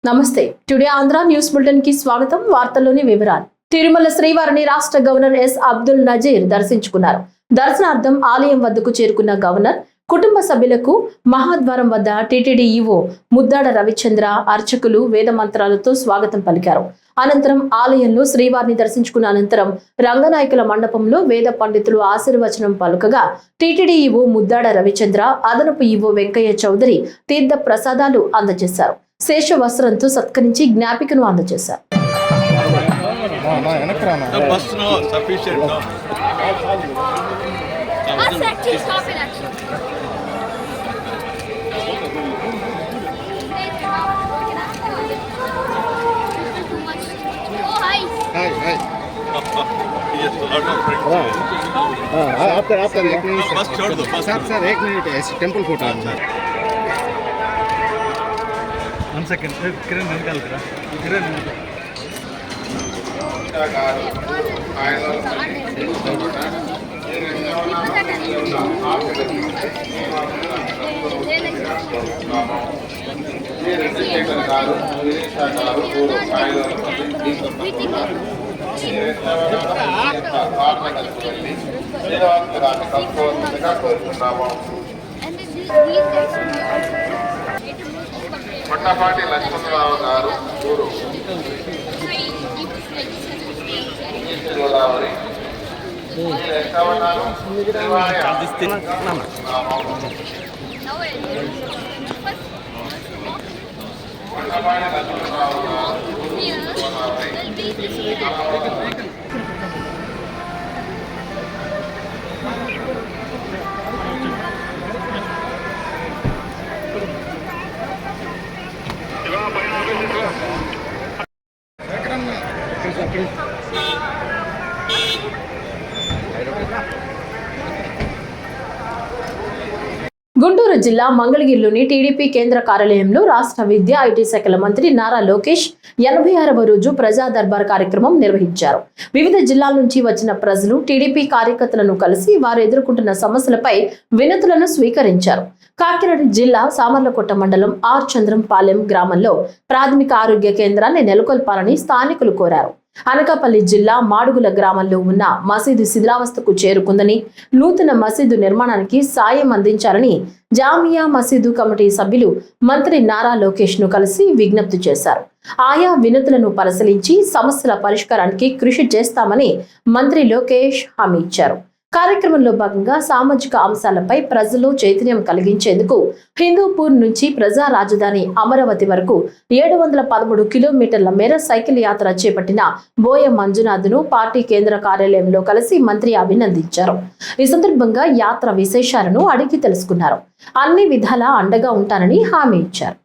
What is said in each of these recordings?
నమస్తే. Today Andhra news bulletin కి స్వాగతం. వార్తల్లోని వివరాలు. తిరుమల శ్రీవారిని రాష్ట్ర గవర్నర్ ఎస్ అబ్దుల్ నజీర్ దర్శించుకున్నారు. దర్శనార్థం ఆలయం వద్దకు చేరుకున్న గవర్నర్ కుటుంబ సభ్యులకు మహాద్వారం వద్ద టీటీడీ ఈవో ముద్దాడ రవిచంద్ర అర్చకులు వేద మంత్రాలతో స్వాగతం పలికారు. అనంతరం ఆలయంలో శ్రీవారిని దర్శించుకున్న అనంతరం రంగనాయకుల మండపంలో వేద పండితులు ఆశీర్వచనం పలుకగా టీటీడీ ఈవో ముద్దాడ రవిచంద్ర, అదనపు ఈవో వెంకయ్య చౌదరి తీర్థ ప్రసాదాలు అందజేశారు. శేష వస్త్రంతో సత్కరించి జ్ఞాపికను అందజేశారు. सर एक minute temple photo one second Kiran निकाल किरण కొట్టపాటి లక్ష్మణరావు గారు ఊరు గోదావరి కొట్టపాటి లక్ష్మణరావు గారు గుంటూరు జిల్లా మంగళగిరిలోని టీడీపీ కేంద్ర కార్యాలయంలో రాష్ట్ర విద్యా ఐటీ శాఖల మంత్రి నారా లోకేష్ 86వ రోజు ప్రజా దర్బార్ కార్యక్రమం నిర్వహించారు. వివిధ జిల్లాల నుంచి వచ్చిన ప్రజలు టీడీపీ కార్యకర్తలను కలిసి వారు ఎదుర్కొంటున్న సమస్యలపై వినతులను స్వీకరించారు. కాకినాడ జిల్లా సామర్లకోట మండలం ఆర్ చంద్రంపాలెం గ్రామంలో ప్రాథమిక ఆరోగ్య కేంద్రాన్ని నెలకొల్పాలని స్థానికులు కోరారు. అనకాపల్లి జిల్లా మాడుగుల గ్రామంలో ఉన్న మసీదు శిథిలావస్థకు చేరుకుందని, నూతన మసీదు నిర్మాణానికి సాయం అందించాలని జామియా మసీదు కమిటీ సభ్యులు మంత్రి నారా లోకేష్ ను కలిసి విజ్ఞప్తి చేశారు. ఆయా వినతులను పరిశీలించి సమస్యల పరిష్కారానికి కృషి చేస్తామని మంత్రి లోకేష్ హామీ ఇచ్చారు. కార్యక్రమంలో భాగంగా సామాజిక అంశాలపై ప్రజల్లో చైతన్యం కలిగించేందుకు హిందూపూర్ నుంచి ప్రజా రాజధాని అమరావతి వరకు 713 కిలోమీటర్ల మేర సైకిల్ యాత్ర చేపట్టిన బోయ మంజునాథ్ను పార్టీ కేంద్ర కార్యాలయంలో కలిసి మంత్రి అభినందించారు. ఈ సందర్భంగా యాత్ర విశేషాలను అడిగి తెలుసుకున్నారు. అన్ని విధాలా అండగా ఉంటానని హామీ ఇచ్చారు.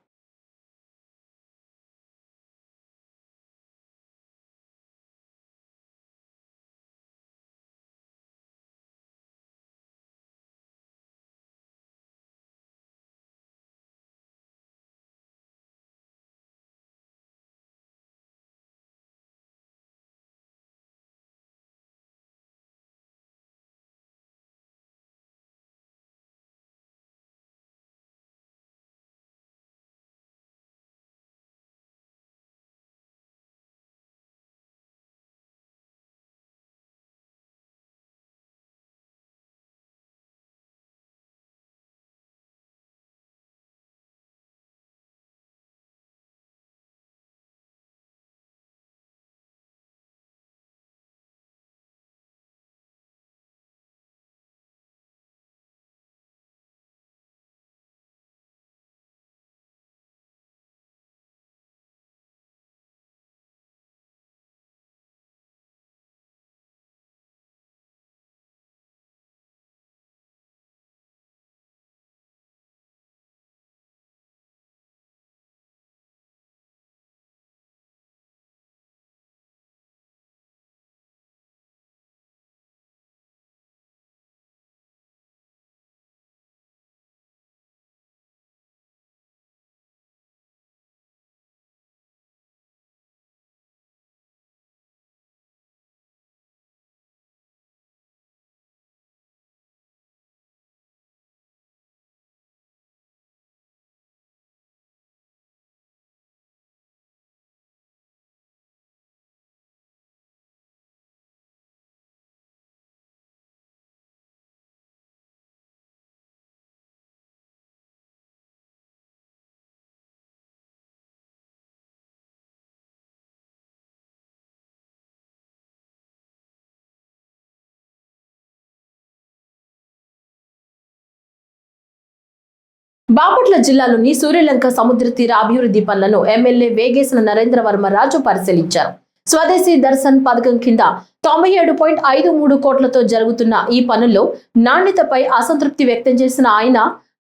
బాపట్ల జిల్లాలోని సూర్యలంక సముద్ర తీర అభివృద్ధి పనులను ఎమ్మెల్యే వేగేసిన నరేంద్ర వర్మ రాజు పరిశీలించారు. స్వదేశీ దర్శన్ పథకం కింద 97.53 కోట్లతో జరుగుతున్న ఈ పనుల్లో నాణ్యతపై అసంతృప్తి వ్యక్తం చేసిన ఆయన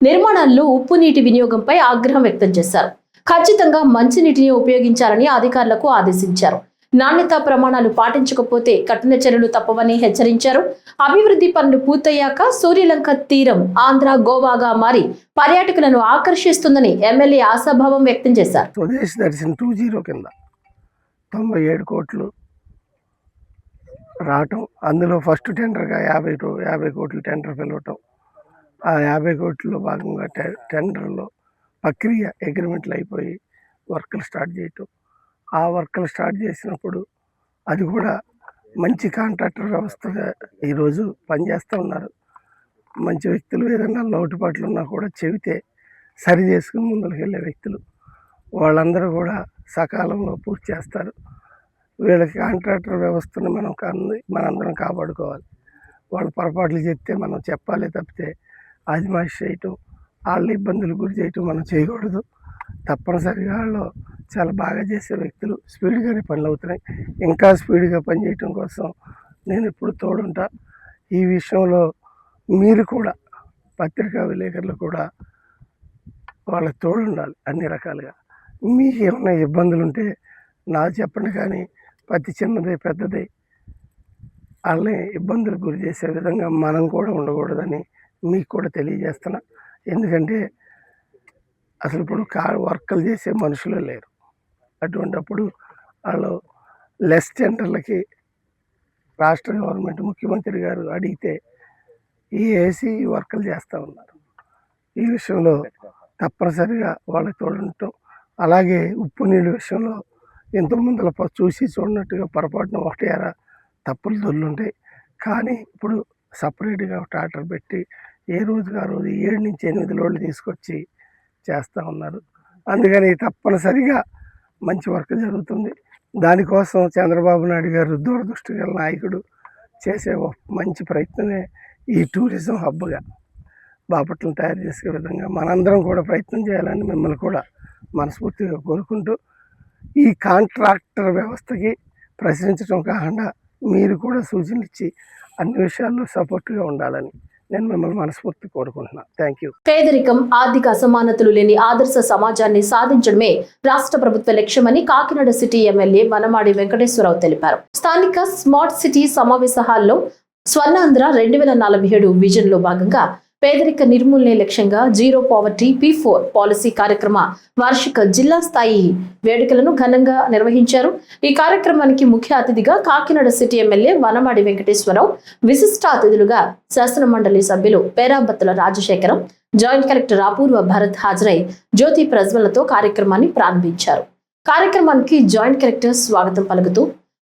నిర్మాణాల్లో ఉప్పు నీటి వినియోగంపై ఆగ్రహం వ్యక్తం చేశారు. ఖచ్చితంగా మంచినీటిని ఉపయోగించాలని అధికారులకు ఆదేశించారు. నాణ్యతా ప్రమాణాలు పాటించకపోతే కఠిన చర్యలు తప్పవని హెచ్చరించారు. అభివృద్ధి పనులు పూర్తయ్యాక సూర్యలంక తీరం ఆంధ్ర గోవాగా మారి పర్యాటకులను ఆకర్షిస్తుందని ఎమ్మెల్యే ఆశాభావం వ్యక్తం చేశారు. స్వదేశీ దర్శన్ 20 కింద 97 కోట్లు రావటం, అందులో ఫస్ట్ టెండర్గా 50 కోట్లు టెండర్ పిలవటం, ఆ 50 కోట్లలో భాగంగా టెండర్లో ప్రక్రియ అగ్రిమెంట్లు అయిపోయి వర్కులు స్టార్ట్ చేయటం. ఆ వర్కులు స్టార్ట్ చేసినప్పుడు అది కూడా మంచి కాంట్రాక్టర్ వ్యవస్థగా ఈరోజు పనిచేస్తూ ఉన్నారు. మంచి వ్యక్తులు, ఏదైనా లోటుపాట్లు ఉన్నా కూడా చెబితే సరి చేసుకుని ముందుకు వెళ్ళే వ్యక్తులు, వాళ్ళందరూ కూడా సకాలంలో పూర్తి చేస్తారు. వీళ్ళకి కాంట్రాక్టర్ వ్యవస్థను మనందరం కాపాడుకోవాలి. వాళ్ళు పొరపాట్లు చెప్తే మనం చెప్పాలి తప్పితే ఆదిమాషి చేయటం, వాళ్ళ ఇబ్బందులు గురి చేయటం మనం చేయకూడదు. తప్పనిసరిగా వాళ్ళు చాలా బాగా చేసే వ్యక్తులు, స్పీడ్గానే పనులు అవుతున్నాయి. ఇంకా స్పీడ్గా పనిచేయటం కోసం నేను ఎప్పుడు తోడుంటా. ఈ విషయంలో మీరు కూడా పత్రికా విలేకరులు కూడా వాళ్ళకి తోడుండాలి అన్ని రకాలుగా. మీకు ఏమైనా ఇబ్బందులు ఉంటే నాకు చెప్పండి, కానీ ప్రతి చిన్నది పెద్దది వాళ్ళని ఇబ్బందులు గురి చేసే విధంగా మనం కూడా ఉండకూడదని మీకు కూడా తెలియజేస్తున్నా. ఎందుకంటే అసలు ఇప్పుడు వర్కులు చేసే మనుషులు లేరు. అటువంటిప్పుడు వాళ్ళు లెస్ టెండర్లకి రాష్ట్ర గవర్నమెంట్ ముఖ్యమంత్రి గారు అడిగితే ఈ ఏసీ వర్కులు చేస్తూ ఉన్నారు. ఈ విషయంలో తప్పనిసరిగా వాళ్ళకి తోడుంటాం. అలాగే ఉప్పు నీళ్ళ విషయంలో ఎంతోమందిలో చూసి చూడనట్టుగా పొరపాటున ఒకటి అరా తప్పులు దొల్లుంటాయి. కానీ ఇప్పుడు సపరేట్గా ట్రాక్టర్ పెట్టి ఏ రోజుకి ఆ రోజు 7 నుంచి 8 లోడ్లు తీసుకొచ్చి చేస్తూ ఉన్నారు. అందుకని తప్పనిసరిగా మంచి వర్క్ జరుగుతుంది. దానికోసం చంద్రబాబు నాయుడు గారు దూరదృష్టి గల నాయకుడు చేసే మంచి ప్రయత్నమే ఈ టూరిజం హబ్గా బాపట్లను తయారు చేసే విధంగా మనందరం కూడా ప్రయత్నం చేయాలని మిమ్మల్ని కూడా మనస్ఫూర్తిగా కోరుకుంటూ, ఈ కాంట్రాక్టర్ వ్యవస్థకి ప్రశ్నించడం కాకుండా మీరు కూడా సూచనలు ఇచ్చి అన్ని విషయాల్లో సపోర్ట్గా ఉండాలని నేను మిమ్మల్ని మనస్ఫూర్తి కోరుకుంటున్నాను. Thank you. పేదరికం, ఆర్థిక అసమానతలు లేని ఆదర్శ సమాజాన్ని సాధించడమే రాష్ట్ర ప్రభుత్వ లక్ష్యమని కాకినాడ సిటీ ఎమ్మెల్యే వనమాడి వెంకటేశ్వరరావు తెలిపారు. స్థానిక స్మార్ట్ సిటీ సమావేశ హాల్లో స్వర్ణాంధ్ర 2047 విజన్ లో భాగంగా పేదరిక నిర్మూలనే లక్ష్యంగా జీరో పావర్టీ P4 పాలసీ కార్యక్రమ వార్షిక జిల్లా స్థాయి వేడుకలను ఘనంగా నిర్వహించారు. ఈ కార్యక్రమానికి ముఖ్య అతిథిగా కాకినాడ సిటీ ఎమ్మెల్యే వనమాడి వెంకటేశ్వరరావు, విశిష్ట అతిథులుగా శాసన మండలి సభ్యులు పేరాబత్తుల రాజశేఖరం, జాయింట్ కలెక్టర్ అపూర్వ భరత్ హాజరై జ్యోతి ప్రజ్వలతో కార్యక్రమాన్ని ప్రారంభించారు. కార్యక్రమానికి జాయింట్ కలెక్టర్ స్వాగతం పలుకుతూ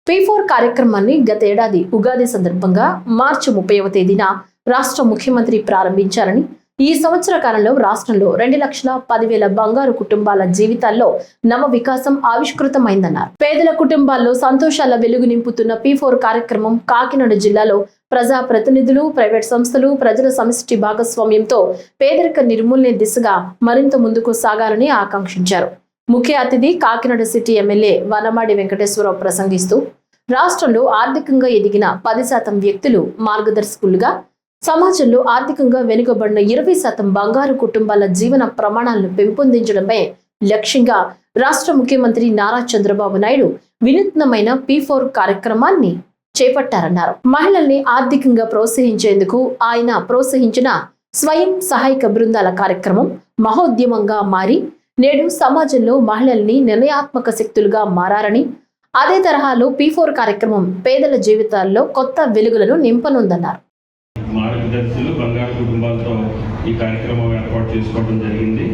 P4 కార్యక్రమాన్ని గత ఏడాది ఉగాది సందర్భంగా మార్చి 30వ తేదీన రాష్ట్ర ముఖ్యమంత్రి ప్రారంభించారని, ఈ సంవత్సర కాలంలో రాష్ట్రంలో 2,10,000 బంగారు కుటుంబాల జీవితాల్లో నవ వికాసం ఆవిష్కృతమైందన్నారు. పేదల కుటుంబాల్లో సంతోషాల వెలుగు నింపుతున్న P4 కార్యక్రమం కాకినాడ జిల్లాలో ప్రజా ప్రతినిధులు, ప్రైవేట్ సంస్థలు, ప్రజల సమిష్టి భాగస్వామ్యంతో పేదరిక నిర్మూలన దిశగా మరింత ముందుకు సాగాలని ఆకాంక్షించారు. ముఖ్య అతిథి కాకినాడ సిటీ ఎమ్మెల్యే వనమాడి వెంకటేశ్వరరావు ప్రసంగిస్తూ, రాష్ట్రంలో ఆర్థికంగా ఎదిగిన 10% వ్యక్తులు మార్గదర్శకులుగా, సమాజంలో ఆర్థికంగా వెనుకబడిన 20% బంగారు కుటుంబాల జీవన ప్రమాణాలను పెంపొందించడమే లక్ష్యంగా రాష్ట్ర ముఖ్యమంత్రి నారా చంద్రబాబు నాయుడు వినూత్నమైన P4 కార్యక్రమాన్ని చేపట్టారన్నారు. మహిళల్ని ఆర్థికంగా ప్రోత్సహించేందుకు ఆయన ప్రోత్సహించిన స్వయం సహాయక బృందాల కార్యక్రమం మహోద్యమంగా మారి నేడు సమాజంలో మహిళల్ని నిర్ణయాత్మక శక్తులుగా మారారని, అదే తరహాలో P4 కార్యక్రమం పేదల జీవితాల్లో కొత్త వెలుగులను నింపనుందన్నారు. మార్గదర్శులు బంగారు కుటుంబాలతో ఈ కార్యక్రమం ఏర్పాటు చేసుకోవడం జరిగింది.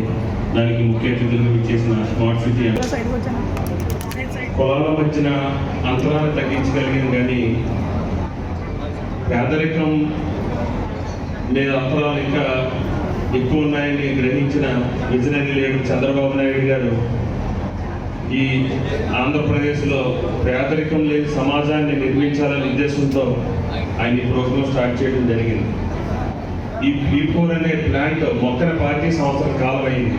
దానికి ముఖ్య అతిథులు ఇచ్చేసిన స్మార్ట్ సిటీ కులాల మధ్యన అంతరాలు తగ్గించగలిగింది, కానీ పేదరికం లేదా అంతరాలు ఇంకా ఎక్కువ ఉన్నాయని గ్రహించిన విజనరీ లీడర్ చంద్రబాబు నాయుడు గారు ఈ ఆంధ్రప్రదేశ్లో పేదరికం లేని సమాజాన్ని నిర్మించాలనే ఉద్దేశంతో ఆయన ఈ ప్రోగ్రాం స్టార్ట్ చేయడం జరిగింది. ఈ P4 అనే ప్లాంట్ మొక్కను పాతి సంవత్సరం కాలం అయింది.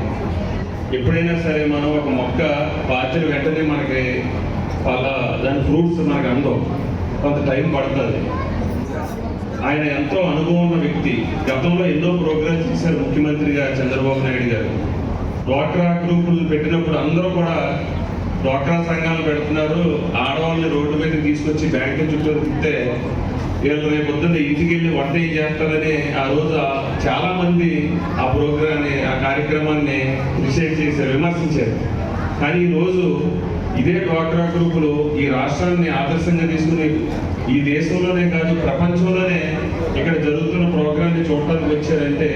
ఎప్పుడైనా సరే మనం ఒక మొక్క పాతిన వెంటనే మనకి దాని ఫ్రూట్స్ మనకు అందవు, కొంత టైం పడుతుంది. ఆయన ఎంతో అనుభవం ఉన్న వ్యక్తి. గతంలో ఎన్నో ప్రోగ్రామ్స్ చేశారు ముఖ్యమంత్రిగా చంద్రబాబు నాయుడు గారు. డ్వాక్రా గ్రూపులు పెట్టినప్పుడు అందరూ కూడా డ్వాక్రా సంఘాలు పెడుతున్నారు, ఆడవాళ్ళని రోడ్డు మీద తీసుకొచ్చి బ్యాంకు చుట్టూ తిప్పితే వీళ్ళు రేపు పొద్దున్న ఇంటికి వెళ్ళి వంట ఏం చేస్తారని ఆ రోజు చాలా మంది ఆ ప్రోగ్రాన్ని, ఆ కార్యక్రమాన్ని రిసైడ్ చేశారు, విమర్శించారు. కానీ ఈరోజు ఇదే డ్వాక్రా గ్రూపులు ఈ రాష్ట్రాన్ని ఆదర్శంగా తీసుకుని ఈ దేశంలోనే కాదు ప్రపంచంలోనే ఇక్కడ జరుగుతున్న ప్రోగ్రాన్ని చూడటానికి వచ్చారంటే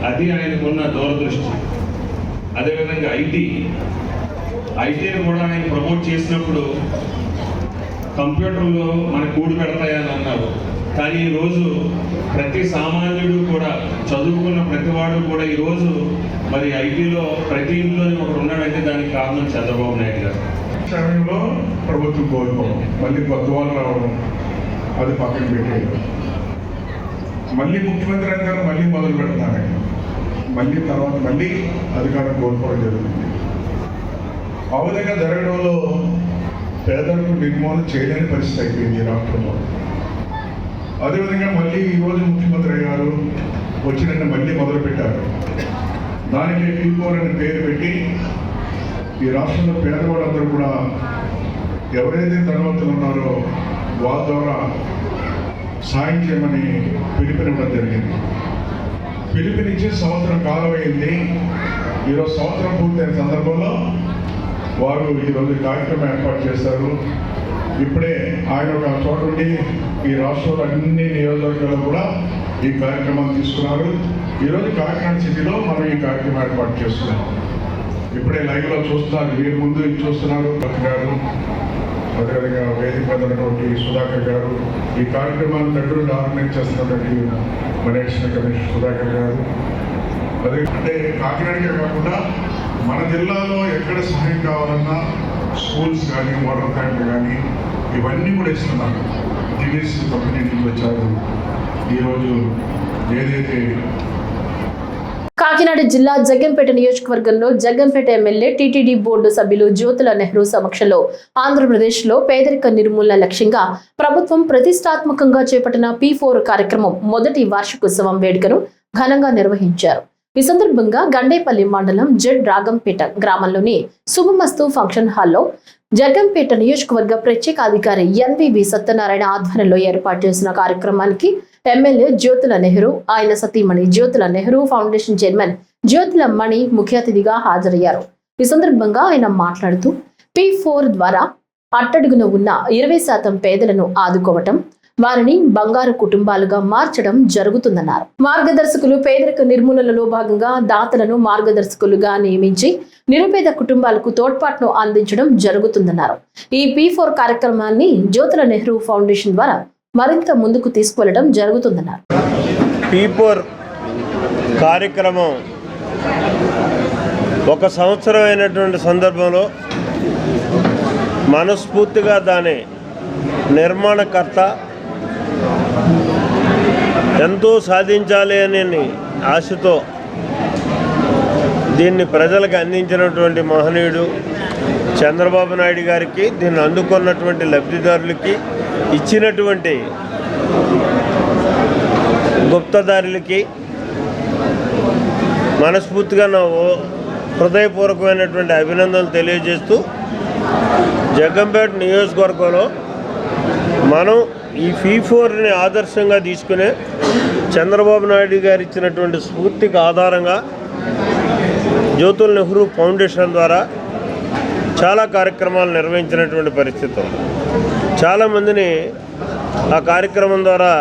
అది ఆయనకున్న దూరదృష్టి. అదేవిధంగా ఐటీని కూడా ఆయన ప్రమోట్ చేసినప్పుడు కంప్యూటర్లో మనకు కూడి పెడతాయని అన్నారు. కానీ ఈరోజు ప్రతి సామాన్యుడు కూడా, చదువుకున్న ప్రతివాడు కూడా ఈరోజు మరి ఐటీలో ప్రతి ఇంట్లోనే ఒకడు ఉన్నాడంటే దానికి కారణం చంద్రబాబు నాయుడు గారు. సమయంలో ప్రభుత్వం కోల్పోవడం, మళ్ళీ కొత్త వాళ్ళు రావడం, అది పక్కన పెట్టేయడం, మళ్ళీ ముఖ్యమంత్రి గారు మళ్ళీ మొదలు పెడుతున్నారు. మళ్ళీ అధికారం కోల్పోవడం జరుగుతుంది. ఆ విధంగా జరగడంలో పేదలకు నిర్మూలన చేయలేని పరిస్థితి అయిపోయింది రాష్ట్రంలో. అదేవిధంగా మళ్ళీ ఈరోజు ముఖ్యమంత్రి గారు వచ్చిన మళ్ళీ మొదలుపెట్టారు. దానికి P4 అనే పేరు పెట్టి ఈ రాష్ట్రంలో పేదవాళ్ళందరూ కూడా ఎవరైతే ధనవంతులు ఉన్నారో వాళ్ళ ద్వారా సాయం చేయమని పిలుపునివ్వడం జరిగింది. పిలుపునిచ్చి సంవత్సరం కాలం అయింది. ఈరోజు సంవత్సరం పూర్తయిన సందర్భంలో వారు ఈరోజు కార్యక్రమం ఏర్పాటు చేశారు. ఇప్పుడే ఆయన ఒక చోట ఉండి ఈ రాష్ట్రంలో అన్ని నియోజకవర్గాల్లో కూడా ఈ కార్యక్రమాన్ని తీసుకున్నారు. ఈరోజు కాకినాడ సిటీలో మనం ఈ కార్యక్రమం ఏర్పాటు చేస్తున్నాం. ఇప్పుడే లైవ్లో చూస్తున్నారు, వీరి ముందు చూస్తున్నారు గారు, అదేవిధంగా వేదిక మీద ఉన్నటువంటి సుధాకర్ గారు, ఈ కార్యక్రమాన్ని దగ్గరుండి ఆర్గనైజ్ చేస్తున్నటువంటి మనేషనల్ కమిషనర్ సుధాకర్ గారు. అదే అంటే కాకినాడకే కాకుండా మన జిల్లాలో ఎక్కడ సహాయం కావాలన్నా స్కూల్స్ కానీ, వాటర్ ట్యాంకులు కానీ ఇవన్నీ కూడా ఇస్తున్నారు. దివీస్ కంపెనీ నుంచి వచ్చారు. ఈరోజు ఏదైతే కాకినాడ జిల్లా జగ్గంపేట నియోజకవర్గంలో జగ్గంపేట ఎమ్మెల్యే టీటీడీ బోర్డు సభ్యులు జ్యోతుల నెహ్రూ సమక్షంలో ఆంధ్రప్రదేశ్లో పేదరిక నిర్మూలన లక్ష్యంగా ప్రభుత్వం ప్రతిష్టాత్మకంగా చేపట్టిన P4 కార్యక్రమం మొదటి వార్షికోత్సవం వేడుకను ఘనంగా నిర్వహించారు. ఈ సందర్భంగా గండేపల్లి మండలం జెడ్ రాగంపేట గ్రామంలోని శుభమస్తు ఫంక్షన్ హాల్లో జగ్గంపేట నియోజకవర్గ ప్రత్యేక అధికారి ఎన్వివి సత్యనారాయణ ఆధ్వర్యంలో ఏర్పాటు చేసిన కార్యక్రమానికి ఎమ్మెల్యే జ్యోతుల నెహ్రూ, ఆయన సతీమణి జ్యోతుల నెహ్రూ ఫౌండేషన్ చైర్మన్ జ్యోతుల మణి ముఖ్య అతిథిగా హాజరయ్యారు. ఈ సందర్భంగా ఆయన మాట్లాడుతూ P4 ద్వారా అట్టడుగున ఉన్న 20% పేదలను ఆదుకోవటం, వారిని బంగారు కుటుంబాలుగా మార్చడం జరుగుతుందన్నారు. మార్గదర్శకులు పేదరిక నిర్మూలనలో భాగంగా దాతలను మార్గదర్శకులుగా నియమించి నిరుపేద కుటుంబాలకు తోడ్పాటును అందించడం జరుగుతుందన్నారు. ఈ P4 కార్యక్రమాన్ని జ్యోతుల నెహ్రూ ఫౌండేషన్ ద్వారా మరింత ముందుకు తీసుకువెళ్లడం జరుగుతుందన్నారు. P4 కార్యక్రమం ఒక సంవత్సరం అయినటువంటి సందర్భంలో మనస్ఫూర్తిగా దాని నిర్మాణకర్త ఎంతో సాధించాలి అని ఆశతో దీన్ని ప్రజలకు అందించినటువంటి మహనీయుడు చంద్రబాబు నాయుడు గారికి, దీన్ని అందుకున్నటువంటి లబ్ధిదారులకి, ఇచ్చినటువంటి గుప్తదారులకి మనస్ఫూర్తిగా నా హృదయపూర్వకమైనటువంటి అభినందనలు తెలియజేస్తూ, జగ్గంపేట నియోజకవర్గంలో మనం ఈ P4ని ఆదర్శంగా తీసుకునే చంద్రబాబు నాయుడు గారు ఇచ్చినటువంటి స్ఫూర్తికి ఆధారంగా జ్యోతుల నెహ్రూ ఫౌండేషన్ ద్వారా చాలా కార్యక్రమాలు నిర్వహించినటువంటి పరిస్థితి. చాలామందిని ఆ కార్యక్రమం ద్వారా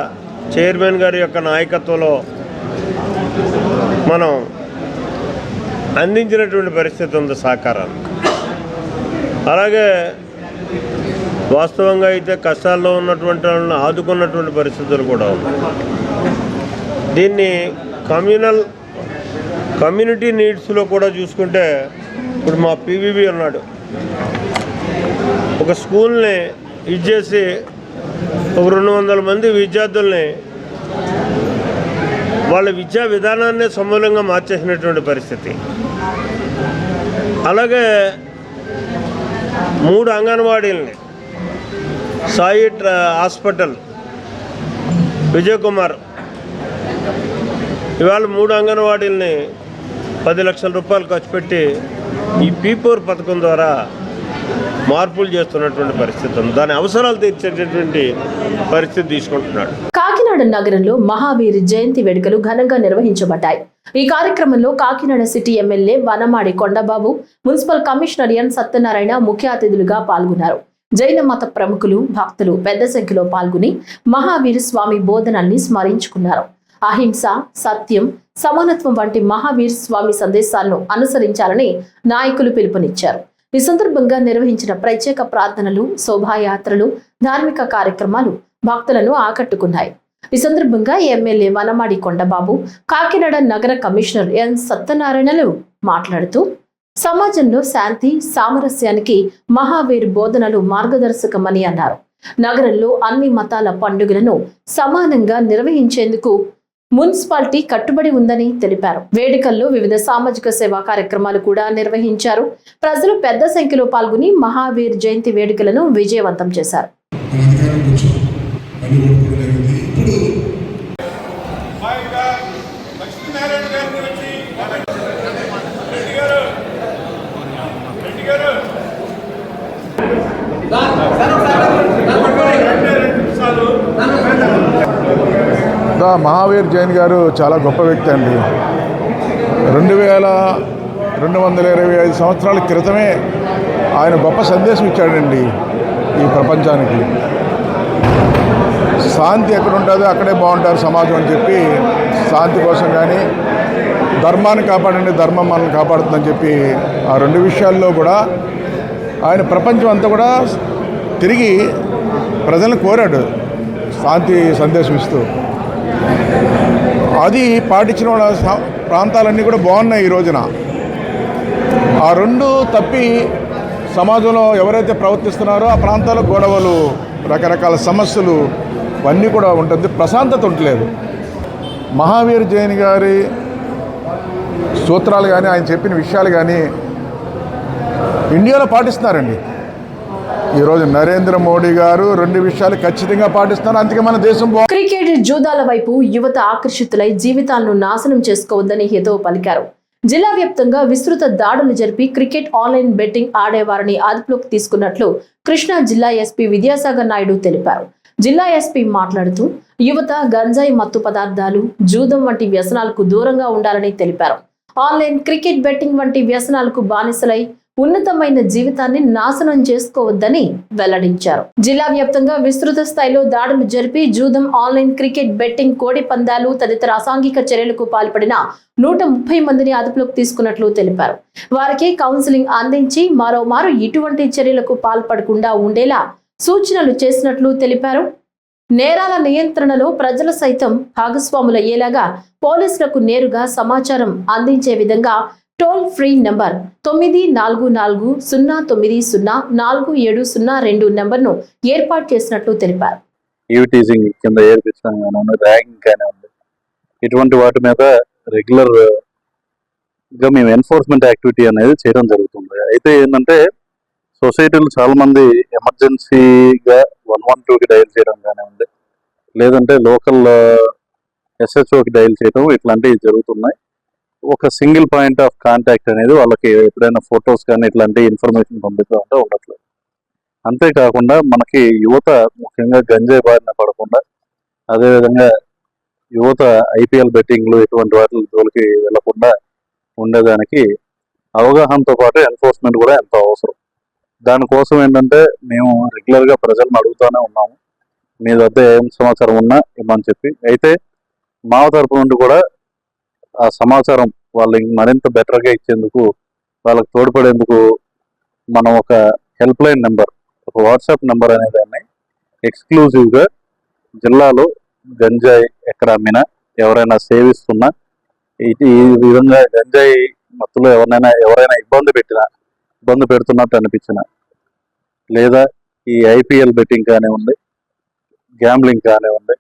చైర్మన్ గారి యొక్క నాయకత్వంలో మనం అందించినటువంటి పరిస్థితి ఉంది సహకారాన్ని. అలాగే వాస్తవంగా అయితే కష్టాల్లో ఉన్నటువంటి వాళ్ళని ఆదుకున్నటువంటి పరిస్థితులు కూడా ఉన్నాయి. దీన్ని కమ్యూనిటీ నీడ్స్లో కూడా చూసుకుంటే, ఇప్పుడు మా PVB ఉన్నాడు, ఒక స్కూల్ని ఇచ్చేసి ఒక 200 మంది విద్యార్థుల్ని వాళ్ళ విద్యా విధానాన్ని సమూలంగా మార్చేసినటువంటి పరిస్థితి. అలాగే 3 అంగన్వాడీలని సాయి హాస్పిటల్ విజయ్ కుమార్ ఇవాళ 3 అంగన్వాడీలని 10 లక్షల రూపాయలు ఖర్చు పెట్టి ఈ పీపూర్ పథకం ద్వారా మార్పులు చేస్తున్నటువంటి పరిస్థితి ఉంది. దాని అవసరాలు తీర్చేటటువంటి పరిస్థితి తీసుకుంటున్నాడు. కాకినాడ నగరంలో మహావీర్ జయంతి వేడుకలు ఘనంగా నిర్వహించబడ్డాయి. ఈ కార్యక్రమంలో Kakinada city MLA Vanamadi Kondababu, municipal commissioner N Satyanarayana ముఖ్య అతిథులుగా పాల్గొన్నారు. జైన మత ప్రముఖులు, భక్తులు పెద్ద సంఖ్యలో పాల్గొని మహావీర్ స్వామి బోధనల్ని స్మరించుకున్నారు. అహింస, సత్యం, సమానత్వం వంటి మహావీర్ స్వామి సందేశాలను అనుసరించాలని నాయకులు పిలుపునిచ్చారు. ఈ సందర్భంగా నిర్వహించిన ప్రత్యేక ప్రార్థనలు, శోభాయాత్రలు, ధార్మిక కార్యక్రమాలు భక్తులను ఆకట్టుకున్నాయి. ఈ సందర్భంగా ఎమ్మెల్యే వనమాడి కొండబాబు, కాకినాడ నగర కమిషనర్ ఎన్ సత్యనారాయణలు మాట్లాడుతూ సమాజంలో శాంతి, సామరస్యానికి మహావీర్ బోధనలు మార్గదర్శకమని అన్నారు. నగరంలో అన్ని మతాల పండుగలను సమానంగా నిర్వహించేందుకు మున్సిపాలిటీ కట్టుబడి ఉందని తెలిపారు. వేడుకల్లో వివిధ సామాజిక సేవా కార్యక్రమాలు కూడా నిర్వహించారు. ప్రజలు పెద్ద సంఖ్యలో పాల్గొని మహావీర్ జయంతి వేడుకలను విజయవంతం చేశారు. మహావీర్ జైన్ గారు చాలా గొప్ప వ్యక్తి అండి. 2225 సంవత్సరాల క్రితమే ఆయన గొప్ప సందేశం ఇచ్చాడండి ఈ ప్రపంచానికి. శాంతి ఎక్కడ ఉంటుందో అక్కడే బాగుంటారు సమాజం అని చెప్పి, శాంతి కోసం కానీ ధర్మాన్ని కాపాడండి, ధర్మం మనల్ని కాపాడుతుందని చెప్పి ఆ 2 విషయాల్లో కూడా ఆయన ప్రపంచం అంతా కూడా తిరిగి ప్రజలను కోరాడు శాంతి సందేశం ఇస్తూ. అది పాటించిన వాళ్ళ ప్రాంతాలన్నీ కూడా బాగున్నాయి ఈ రోజున. ఆ 2 తప్పి సమాజంలో ఎవరైతే ప్రవర్తిస్తున్నారో ఆ ప్రాంతాల్లో గొడవలు, రకరకాల సమస్యలు అన్నీ కూడా ఉంటుంది, ప్రశాంతత ఉండలేదు. మహావీర్ జైన్ గారి సూత్రాలు కానీ ఆయన చెప్పిన విషయాలు కానీ ఇండియాలో పాటిస్తున్నారండి. ఈరోజు నరేంద్ర మోడీ గారు 2 విషయాలు ఖచ్చితంగా పాటిస్తున్నారు. అందుకే మన దేశం క్రికెట్, జూదాల వైపు యువత ఆకర్షితులై జీవితాలను నాశనం చేసుకోవద్దని హితవు పలికారు. జిల్లా వ్యాప్తంగా విస్తృత దాడులు జరిపి క్రికెట్ ఆన్లైన్ బెట్టింగ్ ఆడేవారిని అదుపులోకి తీసుకున్నట్లు కృష్ణా జిల్లా ఎస్పీ విద్యాసాగర్ నాయుడు తెలిపారు. జిల్లా ఎస్పీ మాట్లాడుతూ యువత గంజాయి మత్తు పదార్థాలు, జూదం వంటి వ్యసనాలకు దూరంగా ఉండాలని తెలిపారు. ఆన్లైన్ క్రికెట్ బెట్టింగ్ వంటి వ్యసనాలకు బానిసలై ఉన్నతమైన జీవితాన్ని నాశనం చేసుకోవద్దని వెల్లడించారు. జిల్లా వ్యాప్తంగా విస్తృత స్థాయిలో దాడులు జరిపి జూదం, ఆన్లైన్ క్రికెట్ బెట్టింగ్, కోడి పందాలు తదితర అసాంఘిక చర్యలకు పాల్పడిన 130 మందిని అదుపులోకి తీసుకున్నట్లు తెలిపారు. వారికి కౌన్సిలింగ్ అందించి మరోమారు ఇటువంటి చర్యలకు పాల్పడకుండా ఉండేలా సూచనలు చేసినట్లు తెలిపారు. నేరాల నియంత్రణలో ప్రజలు సైతం భాగస్వాములయ్యేలాగా పోలీసులకు నేరుగా సమాచారం అందించే విధంగా టోల్ ఫ్రీ నంబర్ 9440904702 నంబర్ను ఏర్పాటు చేసినట్లు తెలిపారు. ఈవిటీజింగ్ కింద ఏర్పించడం కానీ, ర్యాగింగ్ కానీ ఉంది. ఇటువంటి వాటి మీద రెగ్యులర్ గా మేము ఎన్ఫోర్స్మెంట్ యాక్టివిటీ అనేది చేయడం జరుగుతుంది. అయితే ఏంటంటే సొసైటీలో చాలా మంది ఎమర్జెన్సీగా 112కి డయల్ చేయడం కానీ ఉంది, లేదంటే లోకల్ SHOకి డయల్ చేయడం, ఇట్లాంటివి జరుగుతున్నాయి. ఒక సింగిల్ పాయింట్ ఆఫ్ కాంటాక్ట్ అనేది వాళ్ళకి ఎప్పుడైనా ఫొటోస్ కానీ ఇట్లాంటి ఇన్ఫర్మేషన్ పంపిస్తుంటే ఉండట్లేదు. అంతేకాకుండా మనకి యువత ముఖ్యంగా గంజాయి బారిన పడకుండా, అదేవిధంగా యువత IPL బెట్టింగ్లు ఇటువంటి వాటి జోలికి వెళ్లకుండా ఉండేదానికి అవగాహనతో పాటు ఎన్ఫోర్స్మెంట్ కూడా ఎంతో అవసరం. దానికోసం ఏంటంటే మేము రెగ్యులర్గా ప్రజలను అడుగుతూనే ఉన్నాము, మీ వద్ద ఏం సమాచారం ఉన్నా ఇవ్వమని చెప్పి. అయితే మా తరపు నుండి కూడా ఆ సమాచారం వాళ్ళకి మరింత బెటర్గా ఇచ్చేందుకు, వాళ్ళకి తోడ్పడేందుకు మనం ఒక హెల్ప్ లైన్ నెంబర్, ఒక వాట్సాప్ నెంబర్ అనే దాన్ని ఎక్స్క్లూజివ్గా జిల్లాలో గంజాయి ఎక్కడ అమ్మినా, ఎవరైనా సేవిస్తున్నా, ఈ విధంగా గంజాయి మత్తులో ఎవరైనా ఇబ్బంది పెడుతున్నట్టు అనిపించిన, లేదా ఈ IPL బెట్టింగ్ కానివ్వండి, గ్యాంబ్లింగ్ కానివ్వండి,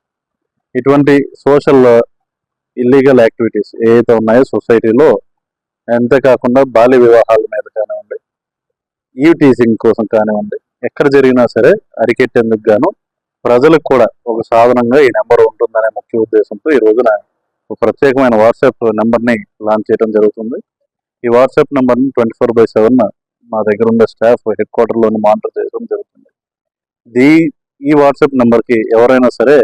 ఇటువంటి సోషల్ ఇల్లీగల్ యాక్టివిటీస్ ఏవైతే ఉన్నాయో సొసైటీలో, అంతేకాకుండా బాల్య వివాహాల మీద కానివ్వండి, టీజింగ్ కోసం కానివ్వండి, ఎక్కడ జరిగినా సరే అరికెట్టేందుకు గాను ప్రజలకు కూడా ఒక సాధనంగా ఈ నెంబర్ ఉంటుందనే ముఖ్య ఉద్దేశంతో ఈ రోజున ఒక ప్రత్యేకమైన వాట్సాప్ నెంబర్ని లాంచ్ చేయడం జరుగుతుంది. ఈ వాట్సాప్ నెంబర్ని 24/7 మా దగ్గర ఉండే స్టాఫ్ హెడ్ క్వార్టర్లోని మానిటర్ చేయడం జరుగుతుంది. ఈ వాట్సాప్ నెంబర్కి ఎవరైనా సరే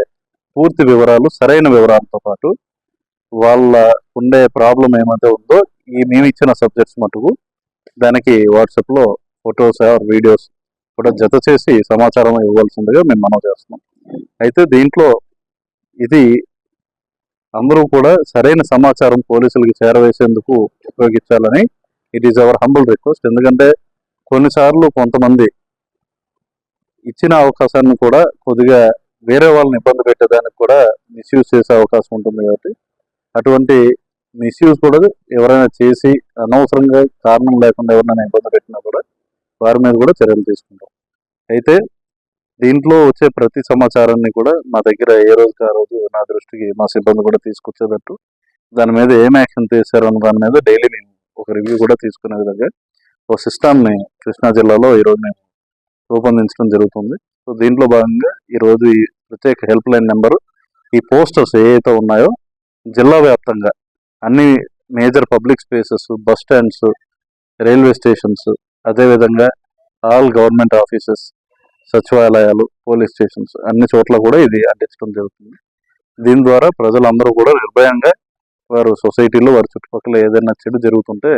పూర్తి వివరాలు, సరైన వివరాలతో పాటు వాళ్ళ ఉండే ప్రాబ్లం ఏమైతే ఉందో మేము ఇచ్చిన సబ్జెక్ట్స్ మటుకు దానికి వాట్సాప్లో ఫొటోస్ ఆర్ వీడియోస్ కూడా జత చేసి సమాచారం ఇవ్వాల్సిందిగా మేము మనవి చేస్తున్నాం. అయితే దీంట్లో ఇది అందరూ కూడా సరైన సమాచారం పోలీసులకి చేరవేసేందుకు ఉపయోగించాలని it is our humble request. ఎందుకంటే కొన్నిసార్లు కొంతమంది ఇచ్చిన అవకాశాన్ని కూడా కొద్దిగా వేరే వాళ్ళని ఇబ్బంది పెట్టేదానికి కూడా మిస్యూజ్ చేసే అవకాశం ఉంటుంది. కాబట్టి అటువంటి మిస్యూజ్ కూడా ఎవరైనా చేసి అనవసరంగా కారణం లేకుండా ఎవరైనా ఇబ్బంది పెట్టినా కూడా వారి మీద కూడా చర్యలు తీసుకుంటాం. అయితే దీంట్లో వచ్చే ప్రతి సమాచారాన్ని కూడా మా దగ్గర ఏ రోజుకి ఆ రోజు నా దృష్టికి మా సిబ్బంది కూడా తీసుకొచ్చేటట్టు, దాని మీద ఏం యాక్షన్ తీశారు అన్న దాని మీద డైలీ నేను ఒక రివ్యూ కూడా తీసుకునే విధంగా ఒక సిస్టమ్ని కృష్ణా జిల్లాలో ఈరోజు మేము రూపొందించడం జరుగుతుంది. సో దీంట్లో భాగంగా ఈరోజు ఈ ప్రత్యేక హెల్ప్ లైన్ నెంబరు, ఈ పోస్టర్స్ ఏవైతే ఉన్నాయో జిల్లా వ్యాప్తంగా అన్ని major public spaces, bus stands, railway stations, అదేవిధంగా ఆల్ గవర్నమెంట్ ఆఫీసెస్, సచివాలయాలు, పోలీస్ స్టేషన్స్ అన్ని చోట్ల కూడా ఇది అంటించడం జరుగుతుంది. దీని ద్వారా ప్రజలందరూ కూడా నిర్భయంగా వారు సొసైటీలో వారి చుట్టుపక్కల ఏదైనా చెడు జరుగుతుంటే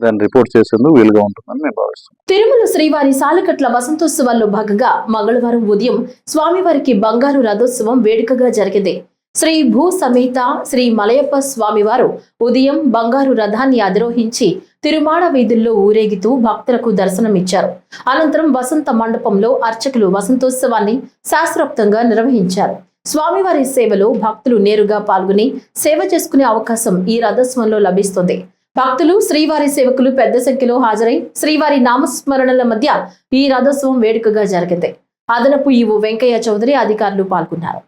దాన్ని రిపోర్ట్ చేసేందుకు వీలుగా ఉంటుందని మేము భావిస్తున్నాం. తిరుమల శ్రీవారి సాలకట్ల వసంతోత్సవాల్లో భాగంగా మంగళవారం ఉదయం స్వామివారికి బంగారు రథోత్సవం వేడుకగా జరిగింది. శ్రీ భూ సమేత శ్రీ మలయప్ప స్వామివారు ఉదయం బంగారు రథాన్ని అధిరోహించి తిరుమాడ వీధుల్లో ఊరేగుతూ భక్తులకు దర్శనమిచ్చారు. అనంతరం వసంత మండపంలో అర్చకులు వసంతోత్సవాన్ని శాస్త్రోక్తంగా నిర్వహించారు. స్వామివారి సేవలో భక్తులు నేరుగా పాల్గొని సేవ చేసుకునే అవకాశం ఈ రథోత్సవంలో లభిస్తుంది. భక్తులు, శ్రీవారి సేవకులు పెద్ద సంఖ్యలో హాజరై శ్రీవారి నామస్మరణల మధ్య ఈ రథోత్సవం వేడుకగా జరిగింది. అదనపు ఈవో వెంకయ్య చౌదరి అధికారులు పాల్గొన్నారు.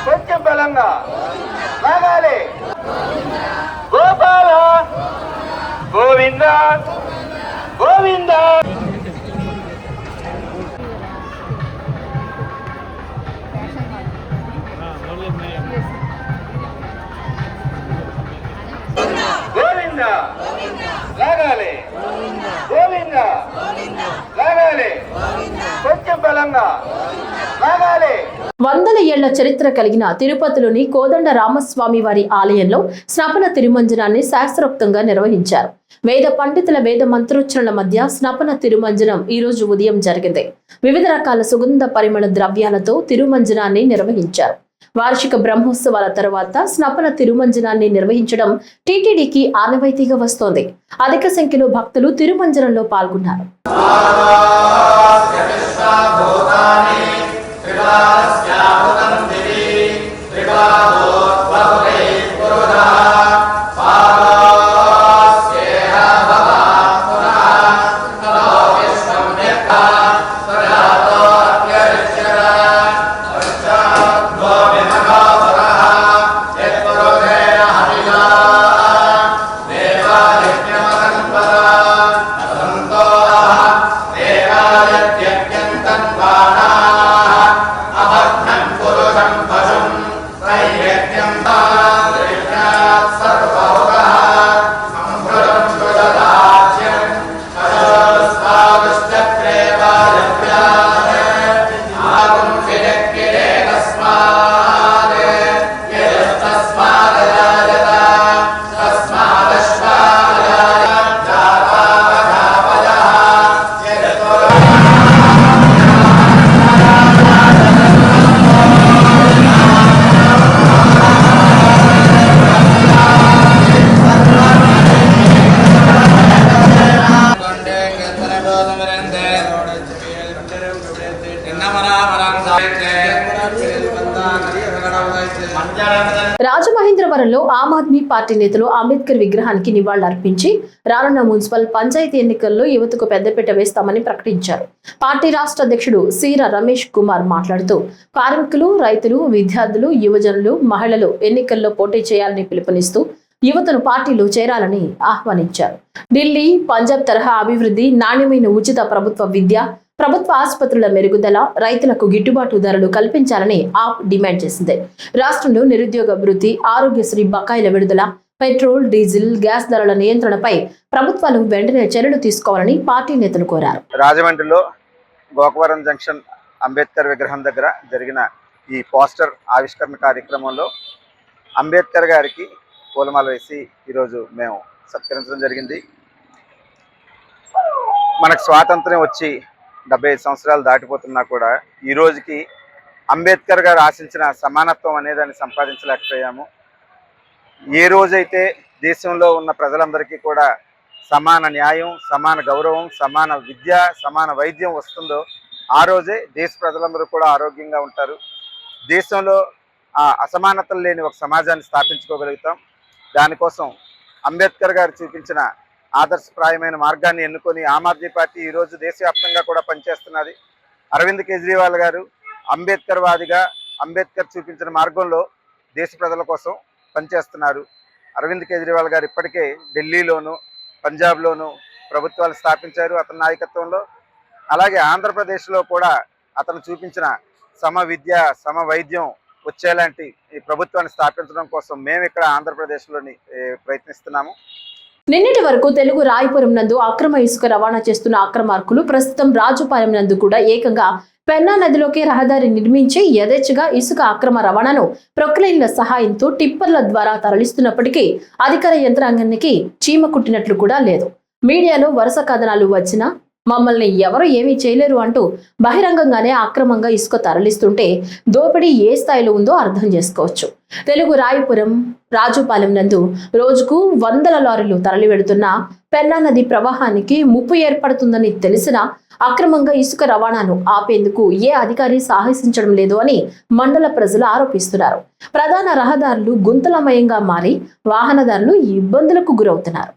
కొంచెం బలంగా లాగాలి. గోపాల గోవింద గోవింద గోవింద లాగాలి గోవింద లాగాలి కొంచెం బలంగా లాగాలి. వందల ఏళ్ల చరిత్ర కలిగిన తిరుపతిలోని కోదండ రామస్వామి వారి ఆలయంలో స్నపన తిరుమంజనాన్ని శాస్త్రోక్తంగా నిర్వహించారు. వేద పండితుల వేద మంత్రోచ్చరణల మధ్య స్నపన తిరుమంజనం ఈ రోజు ఉదయం జరిగింది. వివిధ రకాల సుగంధ పరిమళ ద్రవ్యాలతో తిరుమంజనాన్ని నిర్వహించారు. వార్షిక బ్రహ్మోత్సవాల తర్వాత స్నపన తిరుమంజనాన్ని నిర్వహించడం టీటీడీకి ఆనవాయితీగా వస్తోంది. అధిక సంఖ్యలో భక్తులు తిరుమంజనంలో పాల్గొన్నారు. రాజమహేంద్రవరంలో ఆమ్ ఆద్మీ పార్టీ నేతలు అంబేద్కర్ విగ్రహానికి నివాళులర్పించి రానున్న మున్సిపల్ పంచాయతీ ఎన్నికల్లో యువతకు పెద్దపీట వేస్తామని ప్రకటించారు. పార్టీ రాష్ట్ర అధ్యక్షుడు సీర రమేష్ కుమార్ మాట్లాడుతూ కార్మికులు, రైతులు, విద్యార్థులు, యువజనులు, మహిళలు ఎన్నికల్లో పోటీ చేయాలని పిలుపునిస్తూ యువతను పార్టీలో చేరాలని ఆహ్వానించారు. ఢిల్లీ, పంజాబ్ తరహా అభివృద్ధి, నాణ్యమైన ఉచిత ప్రభుత్వ విద్య, ప్రభుత్వ ఆసుపత్రుల మెరుగుదల, రైతులకు గిట్టుబాటు ధరలు కల్పించాలని ఆప్ డిమాండ్ చేసింది. రాష్ట్రంలో నిరుద్యోగ అభివృద్ధి, ఆరోగ్యశ్రీ బకాయిల విడుదల, పెట్రోల్, డీజిల్, గ్యాస్ ధరల నియంత్రణపై ప్రభుత్వాలు వెంటనే చర్యలు తీసుకోవాలని పార్టీ నేతలు కోరారు. రాజమండ్రిలో గోకవరం జంక్షన్ అంబేద్కర్ విగ్రహం దగ్గర జరిగిన ఈ పోస్టర్ ఆవిష్కరణ కార్యక్రమంలో అంబేద్కర్ గారికి పూలమాల వేసి ఈరోజు మేము సత్కరించడం జరిగింది. మనకు స్వాతంత్ర్యం వచ్చి 75 సంవత్సరాలు దాటిపోతున్నా కూడా ఈ రోజుకి అంబేద్కర్ గారు ఆశించిన సమానత్వం అనేదాన్ని సంపాదించలేకపోయాము. ఏ రోజైతే దేశంలో ఉన్న ప్రజలందరికీ కూడా సమాన న్యాయం, సమాన గౌరవం, సమాన విద్య, సమాన వైద్యం వస్తుందో ఆ రోజే దేశ ప్రజలందరూ కూడా ఆరోగ్యంగా ఉంటారు. దేశంలో అసమానతలు లేని ఒక సమాజాన్ని స్థాపించుకోగలుగుతాం. దానికోసం అంబేద్కర్ గారు చూపించిన ఆదర్శప్రాయమైన మార్గాన్ని ఎన్నుకొని ఆమ్ ఆద్మీ పార్టీ ఈరోజు దేశవ్యాప్తంగా కూడా పనిచేస్తున్నది. అరవింద్ కేజ్రీవాల్ గారు అంబేద్కర్ వాదిగా అంబేద్కర్ చూపించిన మార్గంలో దేశ ప్రజల కోసం పనిచేస్తున్నారు. అరవింద్ కేజ్రీవాల్ గారు ఇప్పటికే ఢిల్లీలోను, పంజాబ్లోను ప్రభుత్వాలు స్థాపించారు అతని నాయకత్వంలో. అలాగే ఆంధ్రప్రదేశ్లో కూడా అతను చూపించిన సమ విద్య, సమ వైద్యం వచ్చేలాంటి ఈ ప్రభుత్వాన్ని స్థాపించడం కోసం మేము ఇక్కడ ఆంధ్రప్రదేశ్లోని ప్రయత్నిస్తున్నాము. నిన్నటి వరకు తెలుగు రాయపురం నందు అక్రమ ఇసుక రవాణా చేస్తున్న అక్రమార్కులు ప్రస్తుతం రాజుపాలెం నందు కూడా ఏకంగా పెన్నా నదిలోకి రహదారి నిర్మించి యథేచ్ఛగా ఇసుక అక్రమ రవాణాను ప్రొక్లైన్ల సహాయంతో టిప్పర్ల ద్వారా తరలిస్తున్నప్పటికీ అధికార యంత్రాంగానికి చీమ కుట్టినట్లు కూడా లేదు. మీడియాలో వరుస కథనాలు వచ్చినా మమ్మల్ని ఎవరు ఏమీ చేయలేరు అంటూ బహిరంగంగానే అక్రమంగా ఇసుక తరలిస్తుంటే దోపిడీ ఏ స్థాయిలో ఉందో అర్థం చేసుకోవచ్చు. తెలుగు రాయపురం, రాజుపాలెం నందు రోజుకు వందల లారీలు తరలి వెడుతున్న పెన్నా నది ప్రవాహానికి ముప్పు ఏర్పడుతుందని తెలిసినా అక్రమంగా ఇసుక రవాణాను ఆపేందుకు ఏ అధికారి సాహసించడం లేదు అని మండల ప్రజలు ఆరోపిస్తున్నారు. ప్రధాన రహదారులు గుంతలమయంగా మారి వాహనదారులు ఇబ్బందులకు గురవుతున్నారు.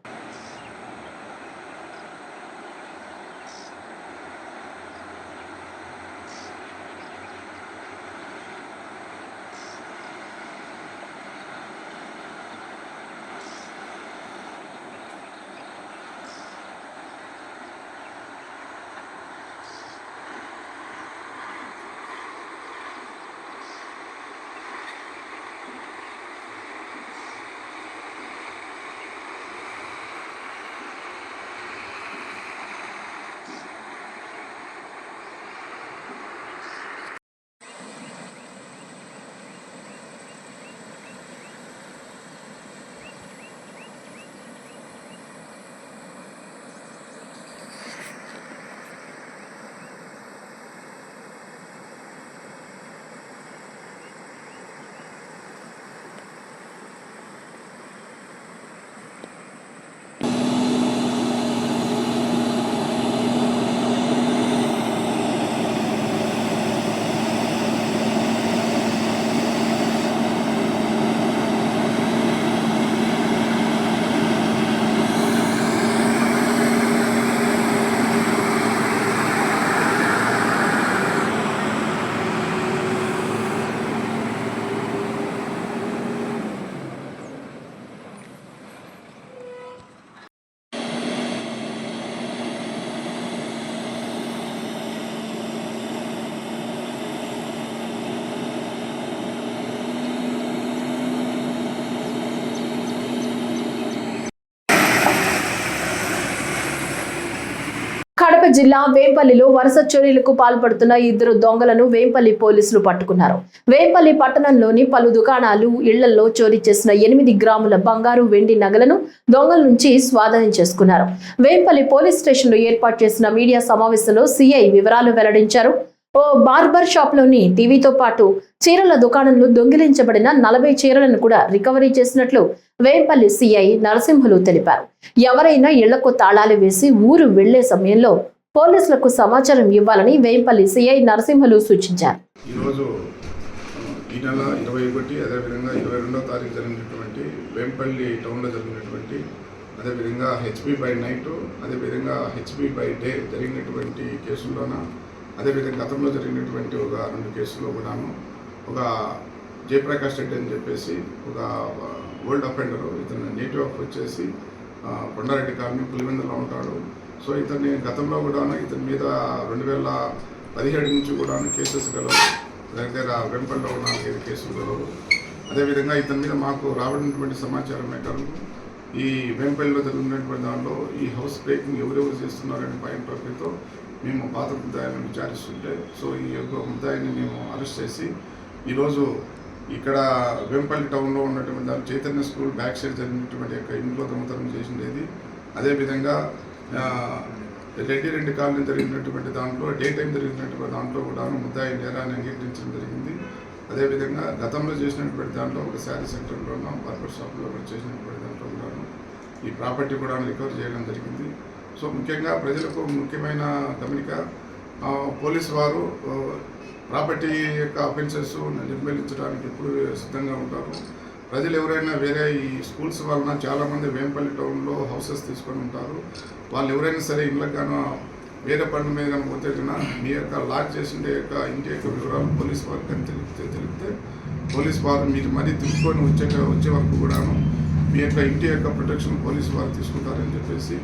కడప జిల్లా వేంపల్లిలో వరుస చోరీలకు పాల్పడుతున్న ఇద్దరు దొంగలను వేంపల్లి పోలీసులు పట్టుకున్నారు. వేంపల్లి పట్టణంలోని పలు దుకాణాలు, ఇళ్లలో చోరీ చేసిన 8 గ్రాముల బంగారు, వెండి నగలను దొంగల నుంచి స్వాధీనం చేసుకున్నారు. వేంపల్లి పోలీస్ స్టేషన్లో ఏర్పాటు చేసిన మీడియా సమావేశంలో సీఐ వివరాలు వెల్లడించారు. ఓ బార్బర్ షాప్ లోని టీవీతో పాటు చీరల దుకాణంలో దొంగిలించబడిన 40 చీరలను కూడా రికవరీ చేసినట్లు వేంపల్లి సిఐ నరసింహులు తెలిపారు. ఎవరైనా ఇళ్లకు తాళాలు వేసి ఊరు వెళ్లే సమయంలో పోలీసులకు సమాచారం ఇవ్వాలని వేంపల్లి సిఐ నరసింహులు సూచించారు. ఈరోజు ఈ నెల 21 అదేవిధంగా 22వ తారీఖు జరిగినటువంటి వేంపల్లి టౌన్లో జరిగినటువంటి అదేవిధంగా హెచ్పి బై నైట్ అదేవిధంగా హెచ్పి బై డే జరిగినటువంటి కేసుల్లోన అదేవిధంగా గతంలో జరిగినటువంటి ఒక 2 కేసుల్లో కూడాను ఒక జయప్రకాష్ రెడ్డి అని చెప్పేసి ఒక ఓల్డ్ అఫెండరు, ఇతను నేటివ్ ఆఫ్ వచ్చేసి కొండారెడ్డి కాలనీ పులివెందులో ఉంటాడు. సో ఇతన్ని గతంలో కూడాను ఇతని మీద 2017 నుంచి కూడాను కేసెస్ గలవు. దగ్గర వెంపల్లో 4-5 కేసులు గలవు. అదేవిధంగా ఇతని మీద మాకు రాబడినటువంటి సమాచారం మేరకు ఈ వెంపల్లిలో జరిగినటువంటి దాంట్లో ఈ హౌస్ బ్రేకింగ్ ఎవరెవరు చేస్తున్నారనే పాయింట్ ఆఫ్ వ్యూతో మేము పాత ముద్దాయిని విచారిస్తుంటే సో ఈ యొక్క ముద్దాయిని మేము అరెస్ట్ చేసి ఈరోజు ఇక్కడ వేంపల్లి టౌన్లో ఉన్నటువంటి దాని చైతన్య స్కూల్ బ్యాక్ సైడ్ జరిగినటువంటి యొక్క ఇంట్లో దొంగతనం చేసినది. అదేవిధంగా రెడ్డి కాలనీ జరిగినటువంటి దాంట్లో డే టైం జరిగినటువంటి దాంట్లో కూడా ముద్దాయి నేరాన్ని అంగీకరించడం జరిగింది. అదేవిధంగా గతంలో చేసినటువంటి దాంట్లో ఒక శారీ సెంటర్లోనూ బార్బర్ షాప్లో కూడా చేసినటువంటి దాంట్లో కూడా ఈ ప్రాపర్టీ కూడా రికవర్ చేయడం జరిగింది. సో ముఖ్యంగా ప్రజలకు ముఖ్యమైన గమనిక, పోలీసు వారు ప్రాపర్టీ యొక్క అఫెన్సెస్ నిర్మూలించడానికి ఎప్పుడు సిద్ధంగా ఉంటారు. ప్రజలు ఎవరైనా వేరే ఈ స్కూల్స్ వలన చాలామంది వేంపల్లి టౌన్లో హౌసెస్ తీసుకొని ఉంటారు. వాళ్ళు ఎవరైనా సరే ఇళ్ళకి కానీ వేరే పనుల మీద కానీ పోతే కన్నా మీ యొక్క లాక్ చేసిన యొక్క ఇంటి యొక్క వివరాలు పోలీసు వారికి కానీ తెలిపితే పోలీసు వారు మీరు మరీ తీసుకొని వచ్చే వరకు కూడాను మీ యొక్క ఇంటి యొక్క ప్రొటెక్షన్ పోలీసు వారు తీసుకుంటారని చెప్పేసి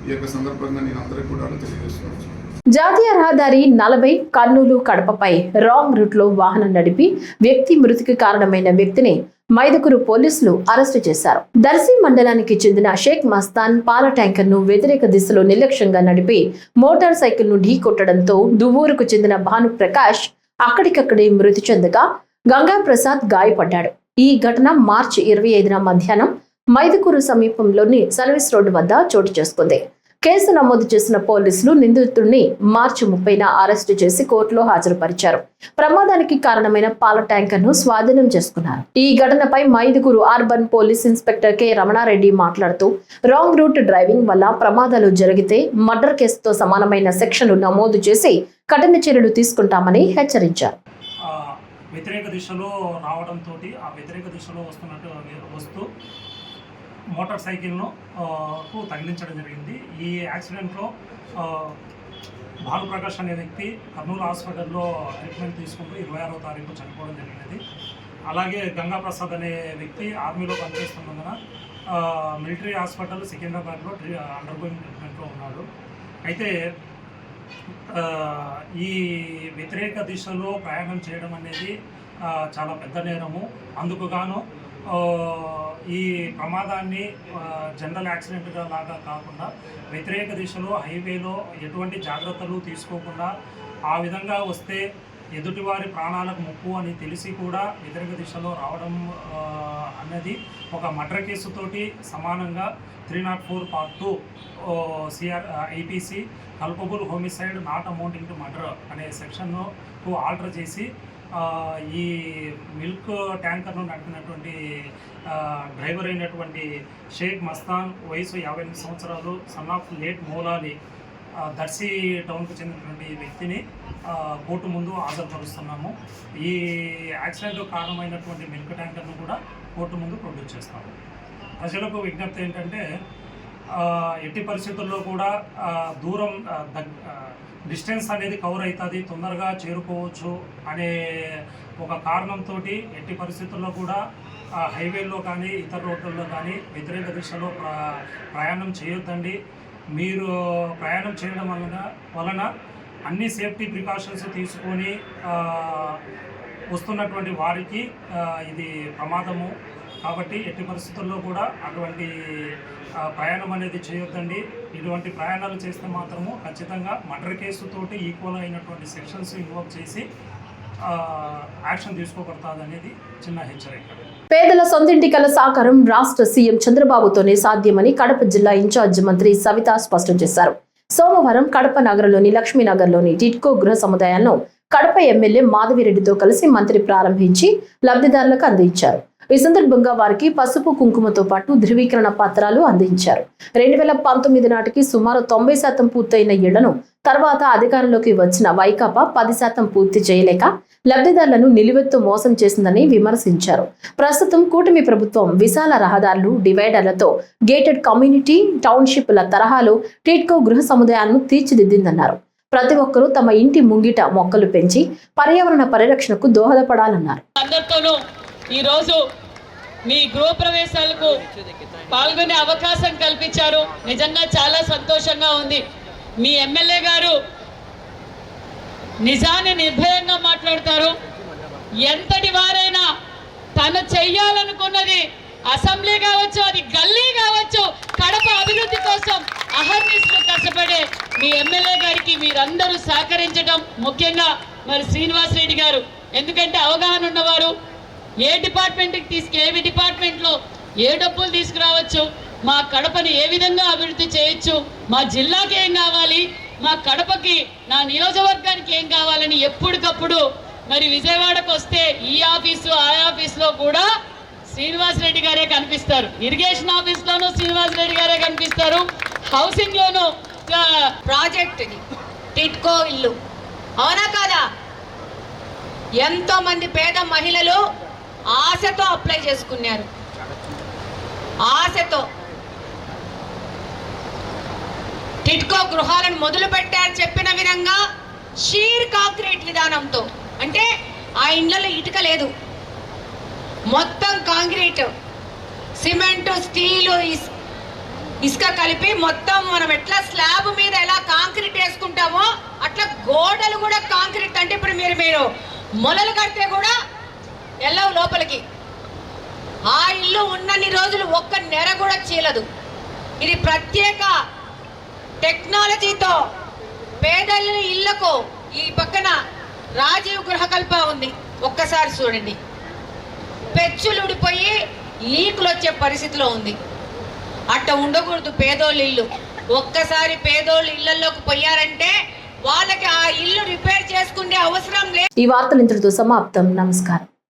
ఈ యొక్క సందర్భంగా నేను అందరికీ కూడా తెలియజేస్తున్నాను. జాతీయ రహదారి 40 కర్నూలు కడపపై రాంగ్ రూట్ లో వాహనం నడిపి వ్యక్తి మృతికి కారణమైన వ్యక్తిని మైదుకూరు పోలీసులు అరెస్టు చేశారు. దర్శి మండలానికి చెందిన షేక్ మస్తాన్ పాల ట్యాంకర్ ను వ్యతిరేక దిశలో నిర్లక్ష్యంగా నడిపి మోటార్ సైకిల్ ను ఢీకొట్టడంతో దువ్వూరుకు చెందిన భాను ప్రకాష్ అక్కడికక్కడే మృతి చెందగా గంగా ప్రసాద్ గాయపడ్డాడు. ఈ ఘటన మార్చి 25న మధ్యాహ్నం మైదుకూరు సమీపంలోని సర్వీస్ రోడ్డు వద్ద చోటు చేసుకుంది. కేసు నమోదు చేసిన పోలీసులు నిందితుడిని మార్చి 30న అరెస్టు చేసి కోర్టులో హాజరుపరిచారు. ప్రమాదానికి కారణమైన పాల ట్యాంకర్ ను స్వాధీనం చేసుకున్నారు. ఈ ఘటనపై Mydukur urban police inspector K Ramana Reddy మాట్లాడుతూ రాంగ్ రూట్ డ్రైవింగ్ వల్ల ప్రమాదాలు జరిగితే మర్డర్ కేసుతో సమానమైన సెక్షన్లు నమోదు చేసి కఠిన చర్యలు తీసుకుంటామని హెచ్చరించారు. వ్యతిరేక దిశలో రావడంతో ఆ వ్యతిరేక దిశలో వస్తూ మోటార్ సైకిల్ను తగిలించడం జరిగింది. ఈ యాక్సిడెంట్లో భానుప్రకాష్ అనే వ్యక్తి కర్నూలు హాస్పిటల్లో ట్రీట్మెంట్ తీసుకుంటూ 26వ తారీఖు చనిపోవడం జరిగినది. అలాగే గంగా ప్రసాద్ అనే వ్యక్తి ఆర్మీలో పనిచేస్తున్నందున మిలిటరీ హాస్పిటల్ సికింద్రాబాద్లో అండర్గోయింగ్ ట్రీట్మెంట్లో ఉన్నాడు. అయితే ఈ వ్యతిరేక దిశలో ప్రయాణం చేయడం అనేది చాలా పెద్ద నేరము. అందుకు గాను ఈ ప్రమాదాన్ని జనరల్ యాక్సిడెంట్గా లాగా కాకుండా వ్యతిరేక దిశలో హైవేలో ఎటువంటి జాగ్రత్తలు తీసుకోకుండా ఆ విధంగా వస్తే ఎదుటివారి ప్రాణాలకు ముప్పు అని తెలిసి కూడా వ్యతిరేక దిశలో రావడం అన్నది ఒక మర్డర్ కేసుతోటి సమానంగా 304 Part 2 IPC culpable homicide not amounting to murder అనే సెక్షన్ను ఆల్టర్ చేసి ఈ మిల్క్ ట్యాంకర్ను నడిపినటువంటి డ్రైవర్ అయినటువంటి షేక్ మస్తాన్ వయసు 58 సంవత్సరాలు, son of late Moulali, Darsi టౌన్కు చెందినటువంటి వ్యక్తిని కోర్టు ముందు హాజరుపరుస్తున్నాము. ఈ యాక్సిడెంట్ కారణమైనటువంటి మిల్క్ ట్యాంకర్ను కూడా కోర్టు ముందు ప్రొడ్యూస్ చేస్తాము. ప్రజలకు విజ్ఞప్తి ఏంటంటే ఎట్టి పరిస్థితుల్లో కూడా దూరం డిస్టెన్స్ అనేది కవర్ అవుతుంది, తొందరగా చేరుకోవచ్చు అనే ఒక కారణంతో ఎట్టి పరిస్థితుల్లో కూడా హైవేల్లో కానీ ఇతర రోడ్లలో కానీ వ్యతిరేక దిశలో ప్రయాణం చేయొద్దండి. మీరు ప్రయాణం చేయడం వలన అన్ని సేఫ్టీ ప్రికాషన్స్ తీసుకొని వస్తున్నటువంటి వారికి ఇది ప్రమాదము. కాబట్టి ఎట్టి పరిస్థితుల్లో కూడా అటువంటి ప్రయాణం అనేది చేయొద్దండి. ఇటువంటి ప్రయాణాలు చేస్తే మాత్రము ఖచ్చితంగా మర్డర్ కేసుతోటి ఈక్వల్ అయినటువంటి సెక్షన్స్ ఇన్వాల్వ్ చేసి యాక్షన్ తీసుకోబడుతుందనేది చిన్న హెచ్చరిక. పేదల సొంతింటి కల సాకారం రాష్ట్ర సీఎం చంద్రబాబుతోనే సాధ్యమని కడప జిల్లా ఇన్ఛార్జ్ మంత్రి సవిత స్పష్టం చేశారు. సోమవారం కడప నగరంలోని లక్ష్మీనగర్లోని టిడ్కో గృహ సముదాయాలను కడప ఎమ్మెల్యే మాధవిరెడ్డితో కలిసి మంత్రి ప్రారంభించి లబ్ధిదారులకు అందించారు. ఈ సందర్భంగా వారికి పసుపు కుంకుమతో పాటు ధృవీకరణ పత్రాలు అందించారు. 2019 నాటికి సుమారు 90% పూర్తయిన ఇళ్లను తర్వాత అధికారంలోకి వచ్చిన వైకాపా 10% పూర్తి చేయలేక లబ్ధిదారులను నిలువెత్తు మోసం చేసిందని విమర్శించారు. ప్రస్తుతం కూటమి ప్రభుత్వం విశాల రహదారులు, డివైడర్లతో గేటెడ్ కమ్యూనిటీ టౌన్షిప్ల తరహాలో టిడ్కో గృహ సముదాయాలను తీర్చిదిద్దిందన్నారు. ప్రతి ఒక్కరూ తమ ఇంటి ముంగిట మొక్కలు పెంచి పర్యావరణ పరిరక్షణకు దోహదపడాలన్నారు. ఈరోజు మీ గృహప్రవేశాలకు పాల్గొనే అవకాశం కల్పించారు. నిజంగా చాలా సంతోషంగా ఉంది. మీ ఎమ్మెల్యే గారు నిజాన్ని నిర్భయంగా మాట్లాడతారు. ఎంతటి వారైనా తను చెయ్యాలనుకున్నది అసెంబ్లీ కావచ్చు, అది గల్లీ కావచ్చు, కడప అభివృద్ధి కోసం అహర్నిశలు కష్టపడే మీ ఎమ్మెల్యే గారికి మీరందరూ సహకరించడం, ముఖ్యంగా మరి శ్రీనివాస్ రెడ్డి గారు ఎందుకంటే అవగాహన ఉన్నవారు, ఏ డిపార్ట్మెంట్కి ఏ డిపార్ట్మెంట్లో ఏ డబ్బులు తీసుకురావచ్చు, మా కడపని ఏ విధంగా అభివృద్ధి చేయొచ్చు, మా జిల్లాకి ఏం కావాలి, మా కడపకి నా నియోజకవర్గానికి ఏం కావాలని ఎప్పటికప్పుడు మరి విజయవాడకు వస్తే ఈ ఆఫీసు ఆ ఆఫీస్లో కూడా శ్రీనివాస్ రెడ్డి గారే కనిపిస్తారు. ఇరిగేషన్ ఆఫీస్లోనూ శ్రీనివాస్ రెడ్డి గారే కనిపిస్తారు. హౌసింగ్లోనూ ప్రాజెక్ట్ టిడ్కో ఇల్లు అవునా కాదా? ఎంతో మంది పేద మహిళలు ఆశతో అప్లై చేసుకున్నారు. ఆశతో టిడ్కో గృహాలను మొదలు పెట్టారు. చెప్పిన విధంగా షీర్ కాంక్రీట్ విధానంతో, అంటే ఆ ఇండ్లలో ఇటుక లేదు, మొత్తం కాంక్రీట్, సిమెంట్, స్టీలు, ఇసుక కలిపి మొత్తం మనం ఎట్లా స్లాబ్ మీద ఎలా కాంక్రీట్ వేసుకుంటామో అట్లా గోడలు కూడా కాంక్రీట్. అంటే ఇప్పుడు మీరు మొలలు కడితే కూడా వెళ్ళవు లోపలికి. ఆ ఇల్లు ఉన్నన్ని రోజులు ఒక్క నెర కూడా చీలదు. ఇది ప్రత్యేక టెక్నాలజీతో పేదల ఇళ్లకు ఈ పక్కన రాజీవ్ గృహకల్ప ఉంది. ఒక్కసారి చూడండి, పెచ్చులు ఊడిపోయి లీకులు వచ్చే పరిస్థితిలో ఉంది. అట్ట ఉండకూడదు పేదోళ్ళ ఇల్లు. ఒక్కసారి పేదోళ్ళ ఇళ్లలోకి పోయారంటే వాళ్ళకి ఆ ఇల్లు రిపేర్ చేసుకునే అవసరం లేదు. ఈ వార్తలు ఇంతటితో సమాప్తం. నమస్కారం.